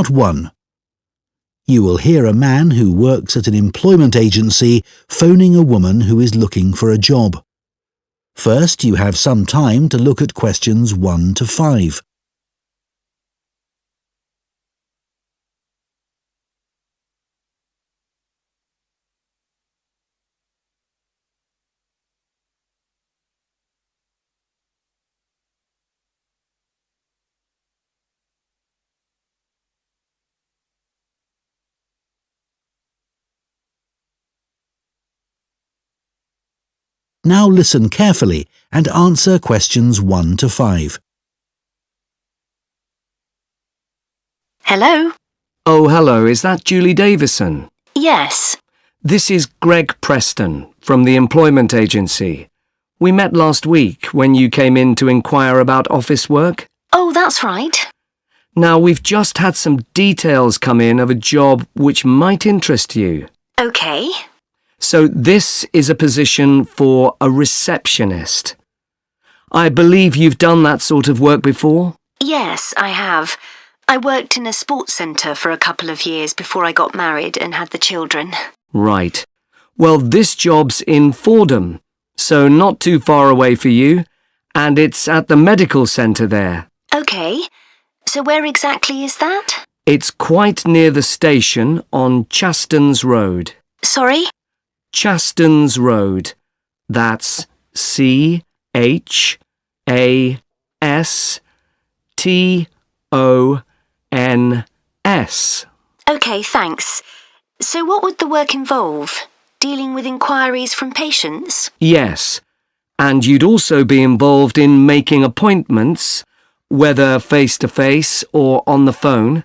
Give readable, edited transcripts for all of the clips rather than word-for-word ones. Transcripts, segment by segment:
Part 1. You will hear a man who works at an employment agency phoning a woman who is looking for a job. First, you have some time to look at questions 1 to 5. Now listen carefully and answer questions 1 to 5. Hello? Oh, hello. Is that Julie Davison? Yes. This is Greg Preston from the employment agency. We met last week when you came in to inquire about office work. Oh, that's right. Now, we've just had some details come in of a job which might interest you. OK. So this is a position for a receptionist. I believe you've done that sort of work before? Yes, I have. I worked in a sports centre for a couple of years before I got married and had the children. Right. Well, this job's in Fordham, so not too far away for you, and it's at the medical centre there. OK. So where exactly is that? It's quite near the station on Chastens Road. Sorry? Chastens Road. That's CHASTONS. OK, thanks. So what would the work involve? Dealing with inquiries from patients? Yes, and you'd also be involved in making appointments, whether face-to-face or on the phone,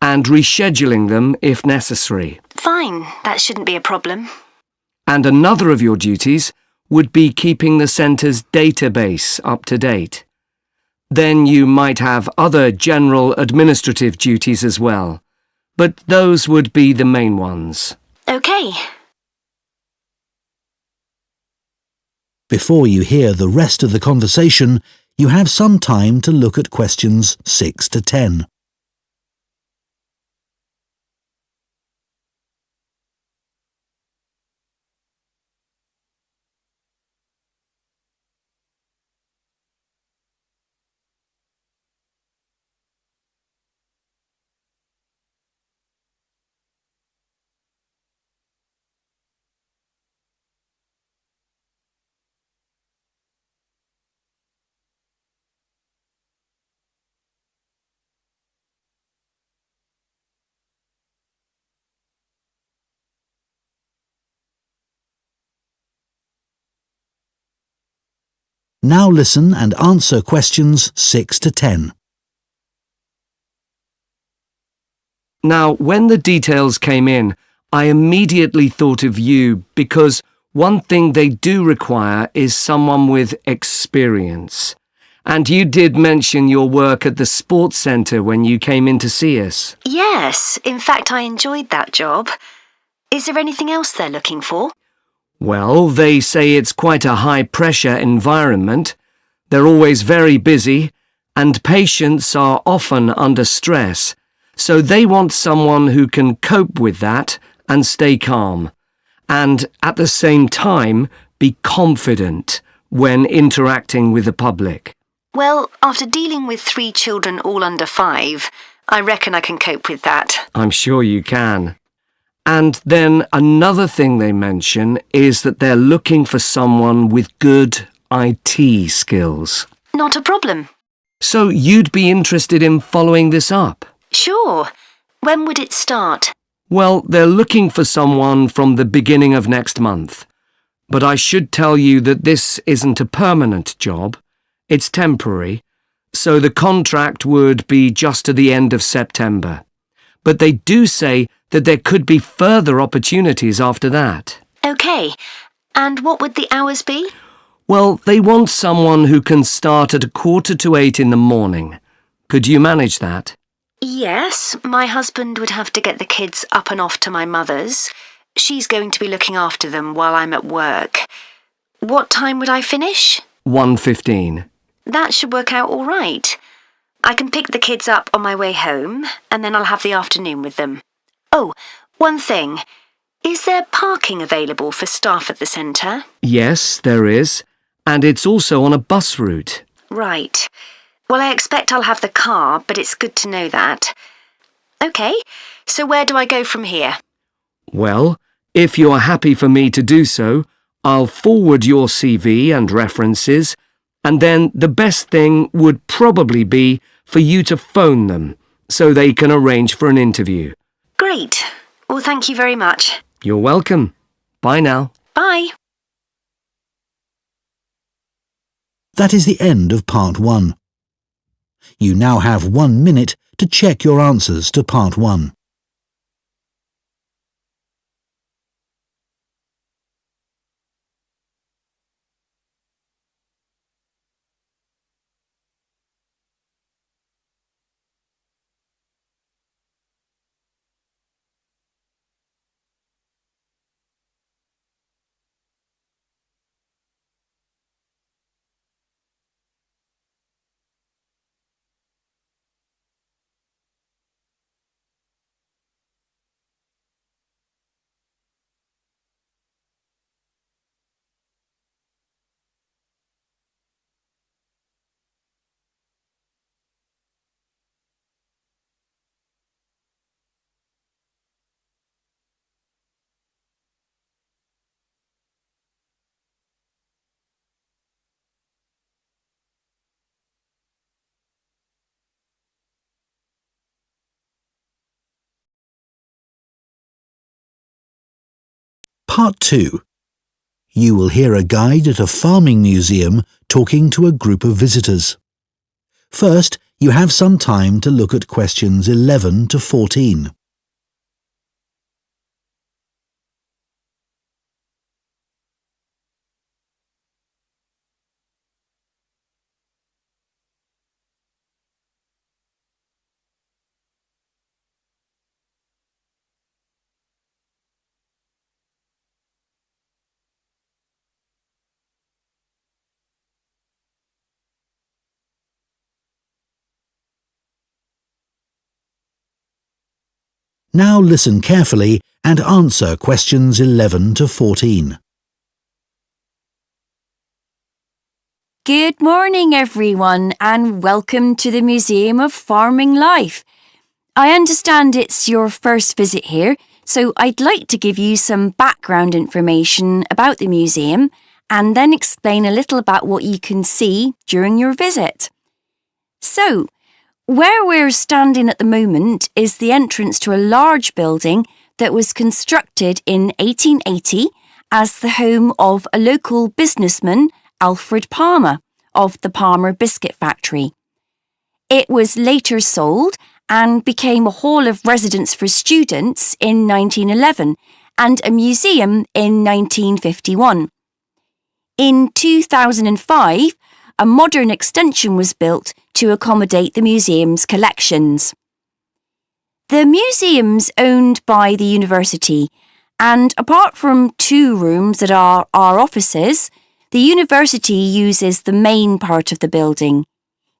and rescheduling them if necessary. Fine, that shouldn't be a problem. And another of your duties would be keeping the centre's database up to date. Then you might have other general administrative duties as well, but those would be the main ones. OK. Before you hear the rest of the conversation, you have some time to look at questions 6 to 10. Now listen and answer questions 6 to 10. Now, when the details came in, I immediately thought of you because one thing they do require is someone with experience. And you did mention your work at the sports centre when you came in to see us. Yes, in fact I enjoyed that job. Is there anything else they're looking for? Well, they say it's quite a high-pressure environment. They're always very busy, and patients are often under stress. So they want someone who can cope with that and stay calm, and at the same time be confident when interacting with the public. Well, after dealing with 3 children all under 5, I reckon I can cope with that. I'm sure you can. And then another thing they mention is that they're looking for someone with good IT skills. Not a problem. So you'd be interested in following this up? Sure. When would it start? Well, they're looking for someone from the beginning of next month. But I should tell you that this isn't a permanent job. It's temporary, so the contract would be just to the end of September. But they do say that there could be further opportunities after that. OK. And what would the hours be? Well, they want someone who can start at 7:45 in the morning. Could you manage that? Yes, my husband would have to get the kids up and off to my mother's. She's going to be looking after them while I'm at work. What time would I finish? 1:15. That should work out all right. I can pick the kids up on my way home, and then I'll have the afternoon with them. Oh, one thing. Is there parking available for staff at the centre? Yes, there is, and it's also on a bus route. Right. Well, I expect I'll have the car, but it's good to know that. OK, so where do I go from here? Well, if you're happy for me to do so, I'll forward your CV and references, and then the best thing would probably be for you to phone them so they can arrange for an interview. Great. Well, thank you very much. You're welcome. Bye now. Bye. That is the end of Part 1. You now have 1 minute to check your answers to Part 1. Part 2. You will hear a guide at a farming museum talking to a group of visitors. First, you have some time to look at questions 11 to 14. Now listen carefully and answer questions 11 to 14. Good morning, everyone, and welcome to the Museum of Farming Life. I understand it's your first visit here, so I'd like to give you some background information about the museum and then explain a little about what you can see during your visit. So, where we're standing at the moment is the entrance to a large building that was constructed in 1880 as the home of a local businessman, Alfred Palmer, of the Palmer Biscuit Factory. It was later sold and became a hall of residence for students in 1911 and a museum in 1951. In 2005, a modern extension was built to accommodate the museum's collections. The museum's owned by the university, and apart from 2 rooms that are our offices, the university uses the main part of the building.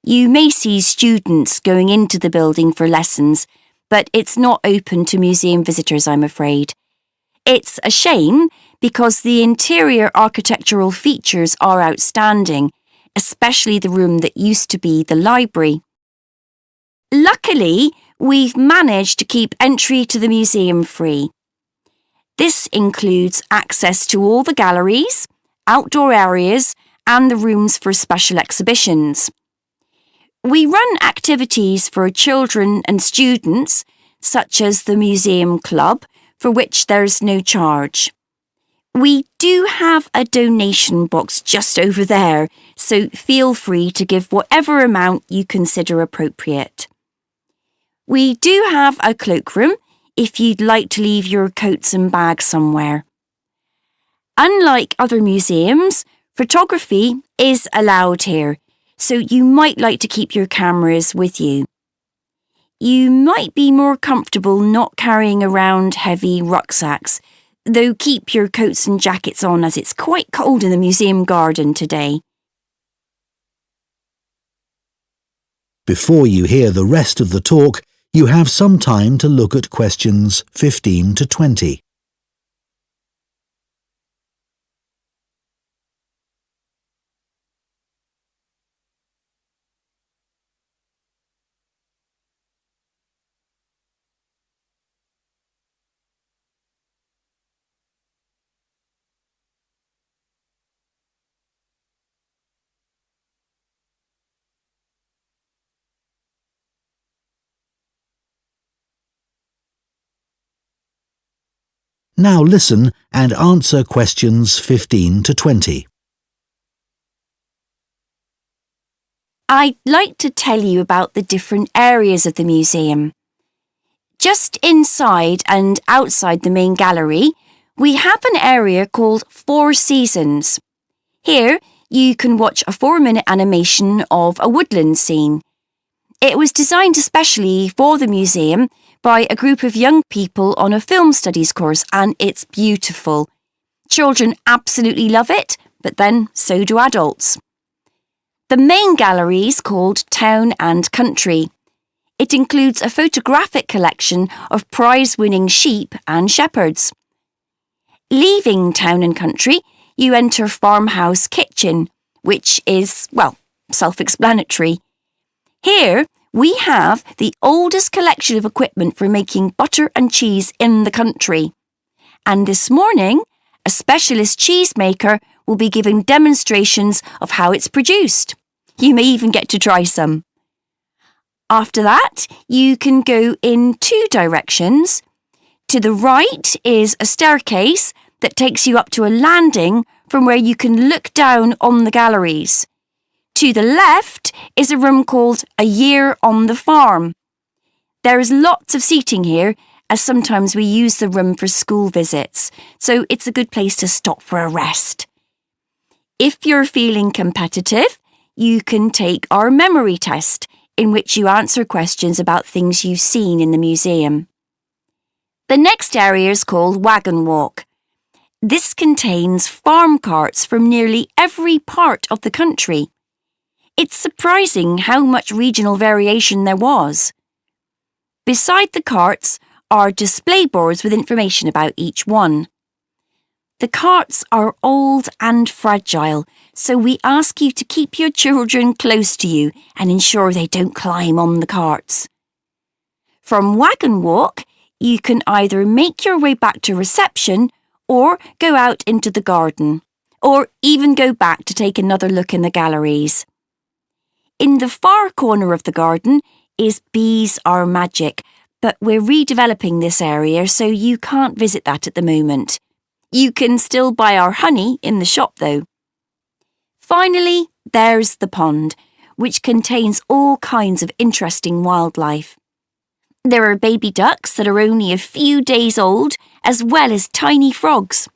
You may see students going into the building for lessons, but it's not open to museum visitors, I'm afraid. It's a shame because the interior architectural features are outstanding, especially the room that used to be the library. Luckily, we've managed to keep entry to the museum free. This includes access to all the galleries, outdoor areas, and the rooms for special exhibitions. We run activities for children and students, such as the Museum Club, for which there's no charge. We do have a donation box just over there, so feel free to give whatever amount you consider appropriate. We do have a cloakroom if you'd like to leave your coats and bags somewhere. Unlike other museums, photography is allowed here, so you might like to keep your cameras with you. You might be more comfortable not carrying around heavy rucksacks, though keep your coats and jackets on as it's quite cold in the museum garden today. Before you hear the rest of the talk, you have some time to look at questions 15 to 20. Now listen and answer questions 15 to 20. I'd like to tell you about the different areas of the museum. Just inside and outside the main gallery, we have an area called Four Seasons. Here, you can watch a 4-minute animation of a woodland scene. It was designed especially for the museum by a group of young people on a film studies course, and it's beautiful. Children absolutely love it, but then so do adults. The main gallery is called Town and Country. It includes a photographic collection of prize-winning sheep and shepherds. Leaving Town and Country, you enter Farmhouse Kitchen, which is, well, self-explanatory. Here, we have the oldest collection of equipment for making butter and cheese in the country. And this morning, a specialist cheesemaker will be giving demonstrations of how it's produced. You may even get to try some. After that, you can go in two directions. To the right is a staircase that takes you up to a landing from where you can look down on the galleries. To the left is a room called A Year on the Farm. There is lots of seating here, as sometimes we use the room for school visits, so it's a good place to stop for a rest. If you're feeling competitive, you can take our memory test, in which you answer questions about things you've seen in the museum. The next area is called Wagon Walk. This contains farm carts from nearly every part of the country. It's surprising how much regional variation there was. Beside the carts are display boards with information about each one. The carts are old and fragile, so we ask you to keep your children close to you and ensure they don't climb on the carts. From Wagon Walk, you can either make your way back to reception or go out into the garden, or even go back to take another look in the galleries. In the far corner of the garden is Bees Are Magic, but we're redeveloping this area so you can't visit that at the moment. You can still buy our honey in the shop though. Finally, there's the pond, which contains all kinds of interesting wildlife. There are baby ducks that are only a few days old, as well as tiny frogs.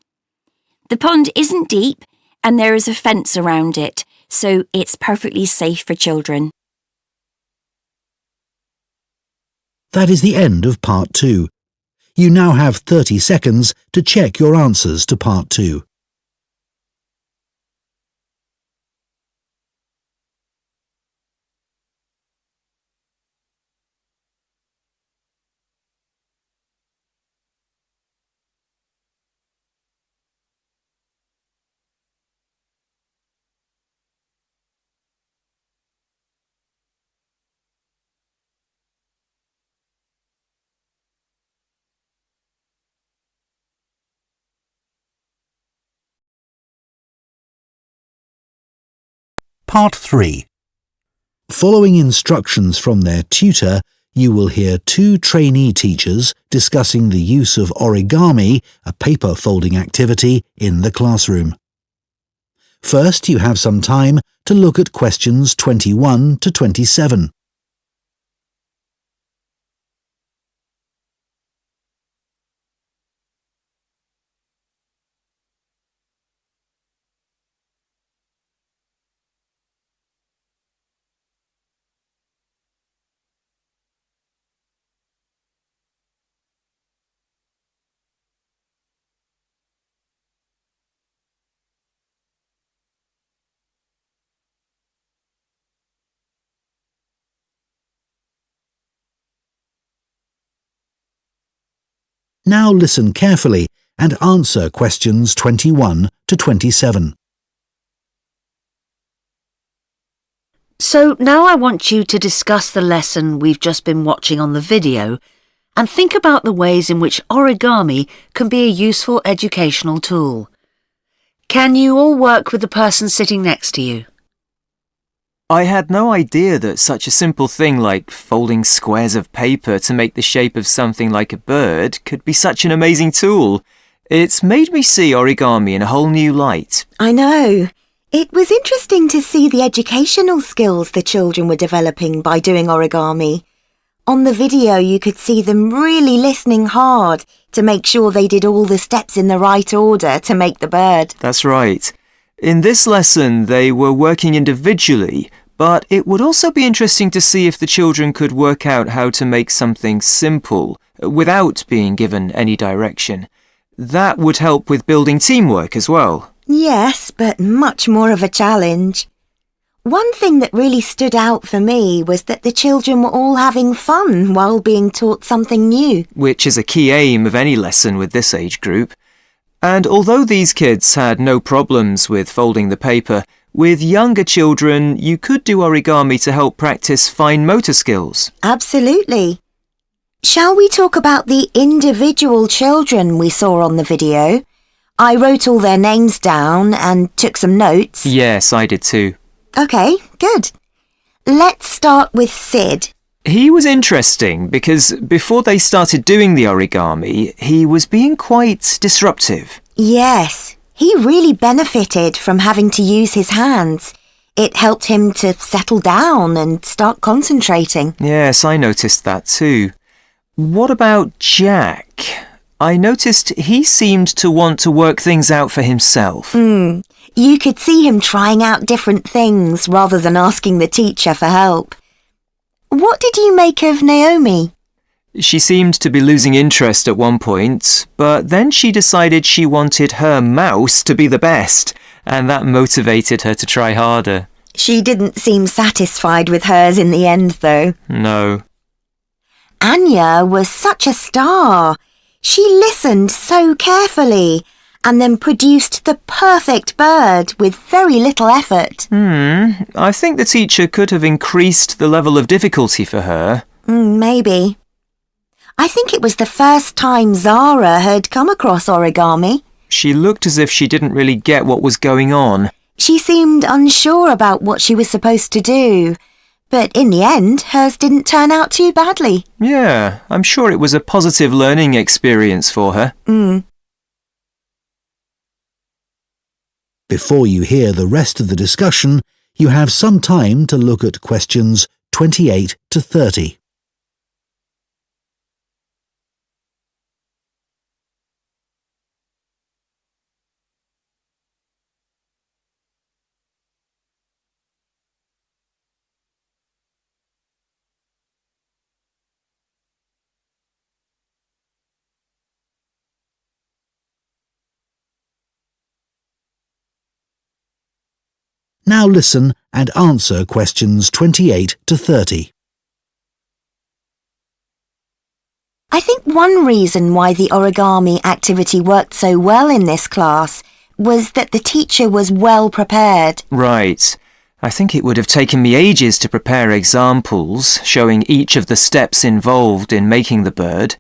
The pond isn't deep, and there is a fence around it, so it's perfectly safe for children. That is the end of Part 2. You now have 30 seconds to check your answers to Part 2. Part 3. Following instructions from their tutor, you will hear two trainee teachers discussing the use of origami, a paper folding activity, in the classroom. First, you have some time to look at questions 21 to 27. Now listen carefully and answer questions 21 to 27. So now I want you to discuss the lesson we've just been watching on the video and think about the ways in which origami can be a useful educational tool. Can you all work with the person sitting next to you? I had no idea that such a simple thing like folding squares of paper to make the shape of something like a bird could be such an amazing tool. It's made me see origami in a whole new light. I know. It was interesting to see the educational skills the children were developing by doing origami. On the video, you could see them really listening hard to make sure they did all the steps in the right order to make the bird. That's right. In this lesson, they were working individually, but it would also be interesting to see if the children could work out how to make something simple without being given any direction. That would help with building teamwork as well. Yes, but much more of a challenge. One thing that really stood out for me was that the children were all having fun while being taught something new. Which is a key aim of any lesson with this age group. And although these kids had no problems with folding the paper, with younger children you could do origami to help practice fine motor skills. Absolutely. Shall we talk about the individual children we saw on the video? I wrote all their names down and took some notes. Yes, I did too. OK, good. Let's start with Sid. He was interesting because before they started doing the origami, he was being quite disruptive. Yes, he really benefited from having to use his hands. It helped him to settle down and start concentrating. Yes, I noticed that too. What about Jack? I noticed he seemed to want to work things out for himself. You could see him trying out different things rather than asking the teacher for help. What did you make of Naomi? She seemed to be losing interest at one point, but then she decided she wanted her mouse to be the best, and that motivated her to try harder. She didn't seem satisfied with hers in the end, though. No. Anya was such a star. She listened so carefully and then produced the perfect bird with very little effort. I think the teacher could have increased the level of difficulty for her. Maybe. I think it was the first time Zara had come across origami. She looked as if she didn't really get what was going on. She seemed unsure about what she was supposed to do. But in the end, hers didn't turn out too badly. Yeah, I'm sure it was a positive learning experience for her. Before you hear the rest of the discussion, you have some time to look at questions 28 to 30. Now listen and answer questions 28 to 30. I think one reason why the origami activity worked so well in this class was that the teacher was well prepared. Right. I think it would have taken me ages to prepare examples showing each of the steps involved in making the bird,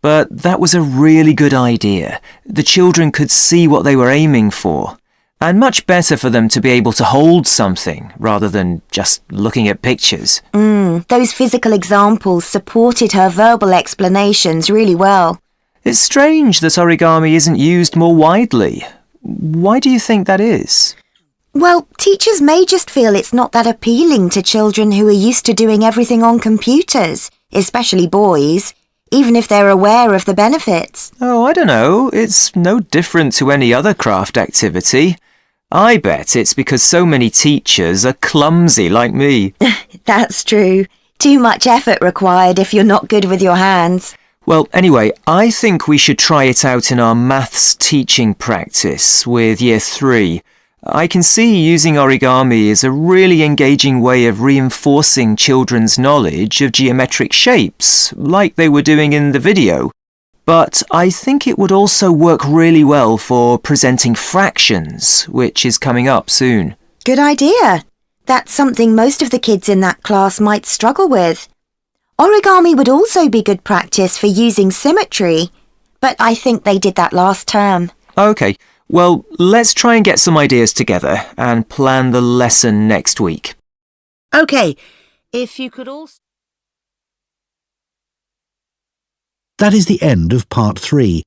but that was a really good idea. The children could see what they were aiming for. And much better for them to be able to hold something rather than just looking at pictures. Those physical examples supported her verbal explanations really well. It's strange that origami isn't used more widely. Why do you think that is? Well, teachers may just feel it's not that appealing to children who are used to doing everything on computers, especially boys, even if they're aware of the benefits. Oh, I don't know. It's no different to any other craft activity. I bet it's because so many teachers are clumsy like me. That's true. Too much effort required if you're not good with your hands. Well, anyway, I think we should try it out in our maths teaching practice with Year 3. I can see using origami is a really engaging way of reinforcing children's knowledge of geometric shapes, like they were doing in the video. But I think it would also work really well for presenting fractions, which is coming up soon. Good idea. That's something most of the kids in that class might struggle with. Origami would also be good practice for using symmetry, but I think they did that last term. OK, well, let's try and get some ideas together and plan the lesson next week. OK, if you could also... That is the end of Part 3.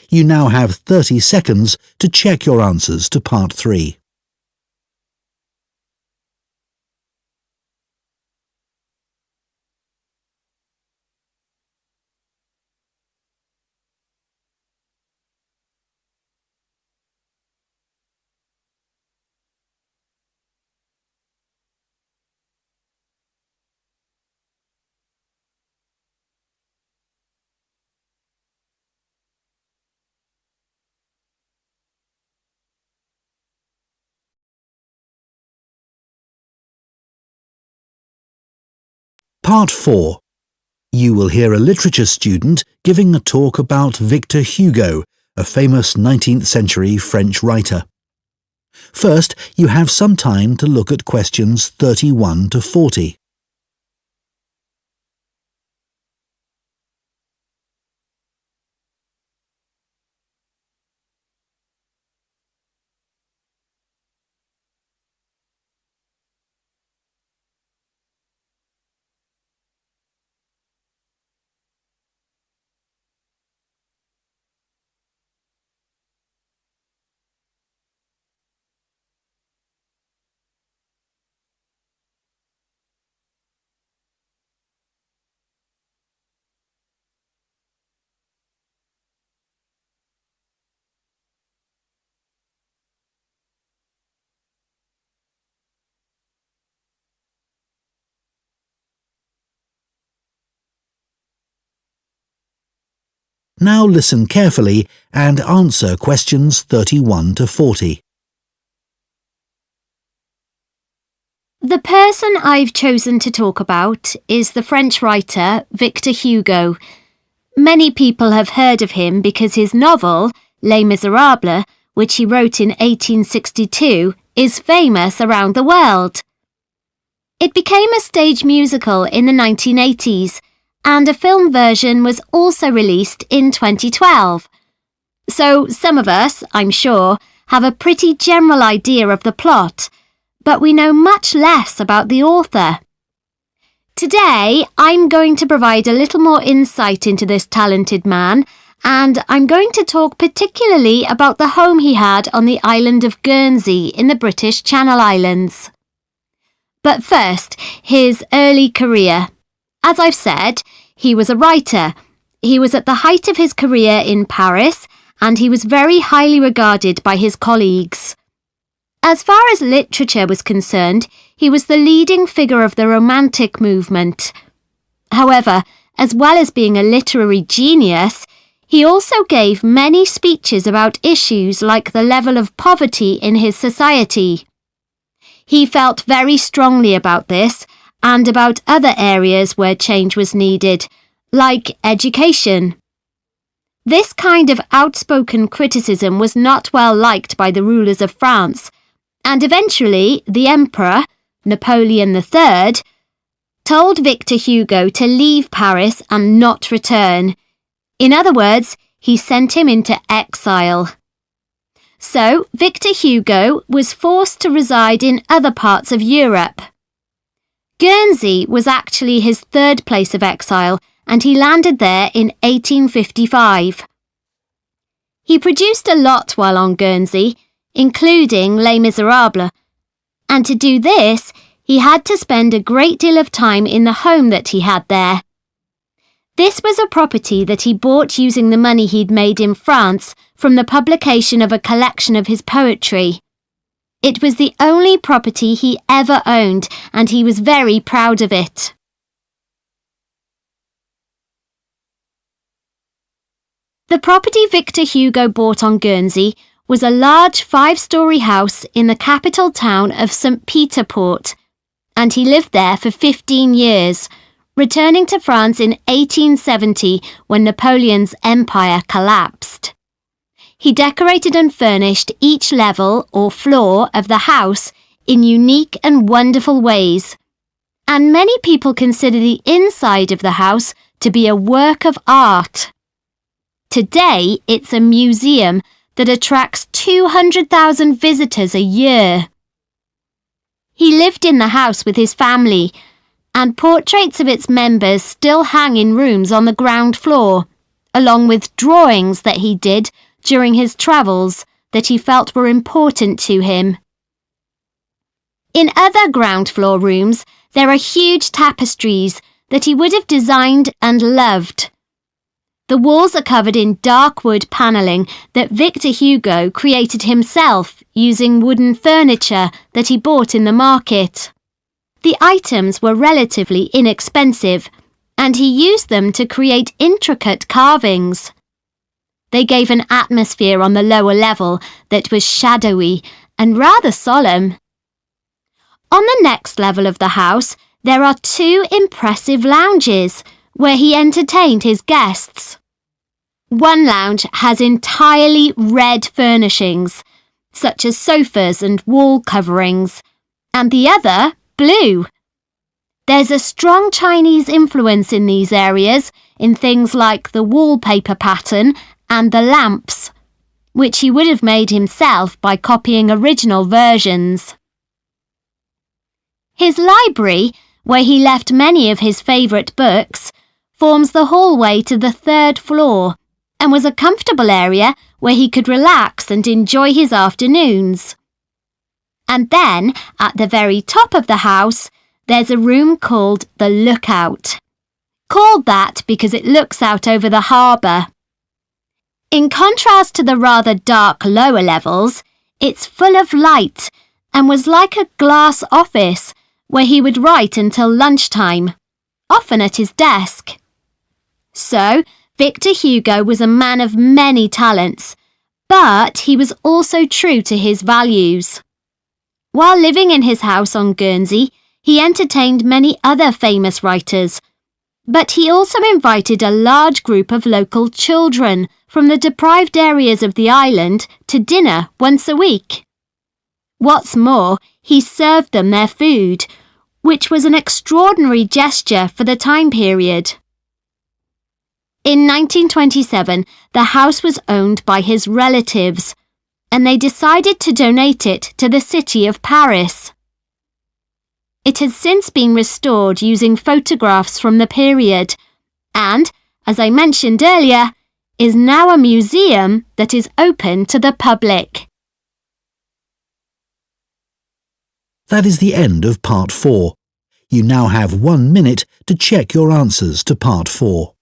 You now have 30 seconds to check your answers to Part 3. Part 4. You will hear a literature student giving a talk about Victor Hugo, a famous 19th century French writer. First, you have some time to look at questions 31 to 40. Now listen carefully and answer questions 31 to 40. The person I've chosen to talk about is the French writer Victor Hugo. Many people have heard of him because his novel, Les Miserables, which he wrote in 1862, is famous around the world. It became a stage musical in the 1980s, and a film version was also released in 2012. So some of us, I'm sure, have a pretty general idea of the plot, but we know much less about the author. Today, I'm going to provide a little more insight into this talented man, and I'm going to talk particularly about the home he had on the island of Guernsey in the British Channel Islands. But first, his early career. As I've said, he was a writer. He was at the height of his career in Paris, and he was very highly regarded by his colleagues. As far as literature was concerned, he was the leading figure of the Romantic movement. However, as well as being a literary genius, he also gave many speeches about issues like the level of poverty in his society. He felt very strongly about this and about other areas where change was needed, like education. This kind of outspoken criticism was not well liked by the rulers of France, and eventually the Emperor, Napoleon III, told Victor Hugo to leave Paris and not return. In other words, he sent him into exile. So, Victor Hugo was forced to reside in other parts of Europe. Guernsey was actually his third place of exile, and he landed there in 1855. He produced a lot while on Guernsey, including Les Miserables, and to do this, he had to spend a great deal of time in the home that he had there. This was a property that he bought using the money he'd made in France from the publication of a collection of his poetry. It was the only property he ever owned, and he was very proud of it. The property Victor Hugo bought on Guernsey was a large 5-storey house in the capital town of St. Peter Port, and he lived there for 15 years, returning to France in 1870 when Napoleon's empire collapsed. He decorated and furnished each level or floor of the house in unique and wonderful ways, and many people consider the inside of the house to be a work of art. Today, it's a museum that attracts 200,000 visitors a year. He lived in the house with his family, and portraits of its members still hang in rooms on the ground floor, along with drawings that he did during his travels that he felt were important to him. In other ground floor rooms, there are huge tapestries that he would have designed and loved. The walls are covered in dark wood panelling that Victor Hugo created himself using wooden furniture that he bought in the market. The items were relatively inexpensive, and he used them to create intricate carvings. They gave an atmosphere on the lower level that was shadowy and rather solemn. On the next level of the house, there are 2 impressive lounges where he entertained his guests. One lounge has entirely red furnishings, such as sofas and wall coverings, and the other blue. There's a strong Chinese influence in these areas in things like the wallpaper pattern and the lamps, which he would have made himself by copying original versions. His library, where he left many of his favourite books, forms the hallway to the 3rd floor and was a comfortable area where he could relax and enjoy his afternoons. And then, at the very top of the house, there's a room called the Lookout. Called that because it looks out over the harbour. In contrast to the rather dark lower levels, it's full of light and was like a glass office where he would write until lunchtime, often at his desk. So, Victor Hugo was a man of many talents, but he was also true to his values. While living in his house on Guernsey, he entertained many other famous writers, but he also invited a large group of local children from the deprived areas of the island to dinner once a week. What's more, he served them their food, which was an extraordinary gesture for the time period. In 1927, the house was owned by his relatives, and they decided to donate it to the city of Paris. It has since been restored using photographs from the period, and, as I mentioned earlier, is now a museum that is open to the public. That is the end of Part 4. You now have 1 minute to check your answers to Part 4.